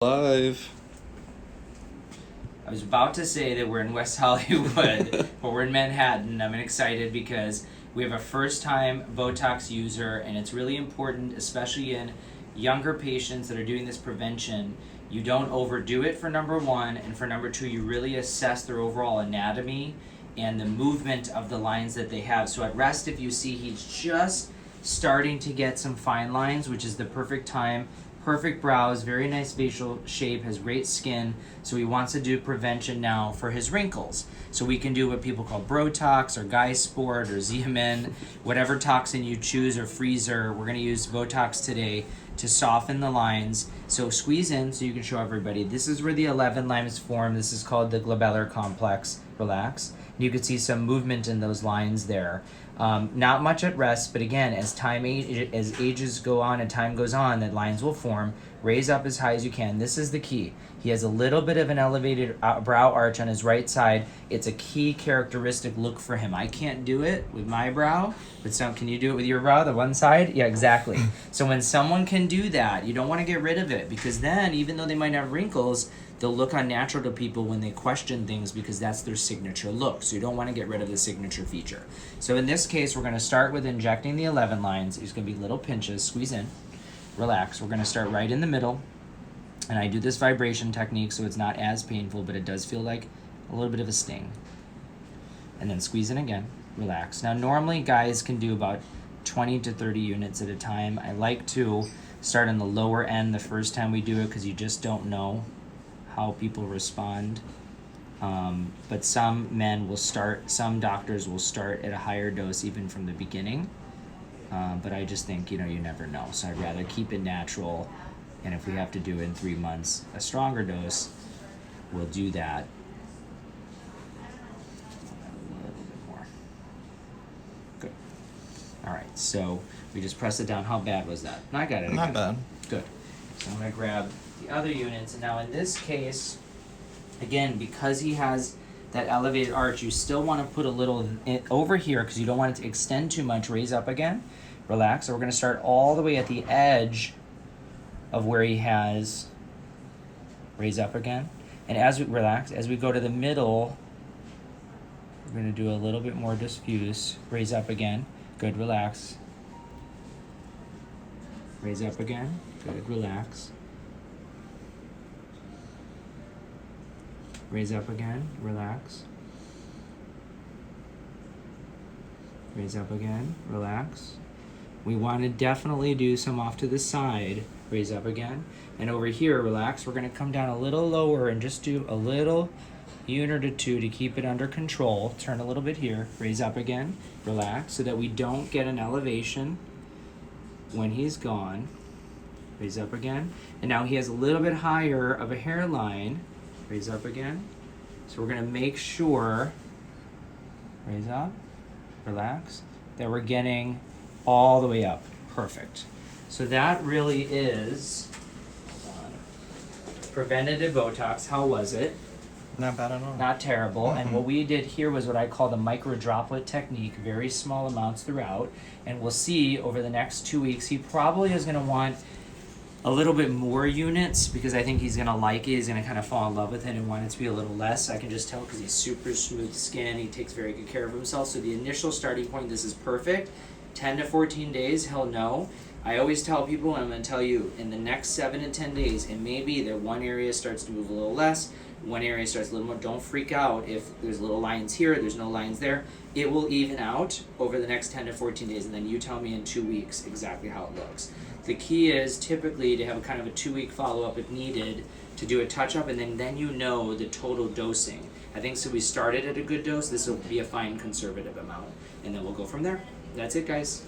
Live. I was about to say that we're in West Hollywood, but we're in Manhattan. I'm excited because we have a first-time Botox user, and it's really important, especially in younger patients that are doing this prevention. You don't overdo it for number one, and for number two, you really assess their overall anatomy and the movement of the lines that they have. So at rest, if you see he's just starting to get some fine lines, which is the perfect time. Perfect brows, very nice facial shape, has great skin, so he wants to do prevention now for his wrinkles. So we can do what people call Botox or Guy Sport or Xeomin, whatever toxin you choose, or freezer. We're going to use Botox today to soften the lines. So squeeze in so you can show everybody. This is where the 11 lines form. This is called the glabellar complex. Relax. You can see some movement in those lines there. Not much at rest, but again, as ages go on and time goes on, that lines will form. Raise up as high as you can. This is the key. He has a little bit of an elevated brow arch on his right side. It's a key characteristic look for him. I can't do it with my brow, but can you do it with your brow, the one side? Yeah, exactly. So when someone can do that, you don't want to get rid of it, because then, even though they might have wrinkles, they'll look unnatural to people when they question things, because that's their signature look. So you don't want to get rid of the signature feature. So in this case, we're going to start with injecting the 11 lines. There's going to be little pinches. Squeeze in. Relax. We're going to start right in the middle. And I do this vibration technique so it's not as painful, but it does feel like a little bit of a sting. And then squeeze in again. Relax. Now normally guys can do about 20 to 30 units at a time. I like to start on the lower end the first time we do it, because you just don't know how people respond. But some some doctors will start at a higher dose even from the beginning. But I just think, you never know. So I'd rather keep it natural. And if we have to do in 3 months a stronger dose, we'll do that. A little bit more. Good. All right, so we just press it down. How bad was that? I got it. Not bad. Good. So I'm going to grab the other units. And now in this case, again, because he has that elevated arch, you still want to put a little over here because you don't want it to extend too much. Raise up again. Relax. So we're going to start all the way at the edge of where he has. Raise up again. And as we relax, as we go to the middle, we're going to do a little bit more diffuse. Raise up again. Good. Relax. Raise up again. Good. Relax. Raise up again. Relax. Raise up again. Relax. We want to definitely do some off to the side. Raise up again. And over here, relax. We're going to come down a little lower and just do a little unit or two to keep it under control. Turn a little bit here. Raise up again. Relax so that we don't get an elevation when he's gone. Raise up again. And now he has a little bit higher of a hairline. Raise up again. So we're going to make sure, raise up, relax, that we're getting all the way up. Perfect. So that really is preventative Botox. How was it? Not bad at all. Not terrible. Mm-hmm. And what we did here was what I call the micro droplet technique, very small amounts throughout. And we'll see over the next 2 weeks, he probably is going to want a little bit more units, because I think he's going to like it. He's going to kind of fall in love with it and want it to be a little less. I can just tell because he's super smooth skin. He takes very good care of himself. So the initial starting point, this is perfect. 10 to 14 days, he'll know. I always tell people, and I'm going to tell you, in the next 7 to 10 days, it may be that one area starts to move a little less, one area starts a little more. Don't freak out if there's little lines here, there's no lines there. It will even out over the next 10 to 14 days, and then you tell me in 2 weeks exactly how it looks. The key is typically to have a kind of a 2-week follow-up if needed, to do a touch-up, and then you know the total dosing. I think so we started at a good dose. This will be a fine conservative amount, and then we'll go from there. That's it, guys.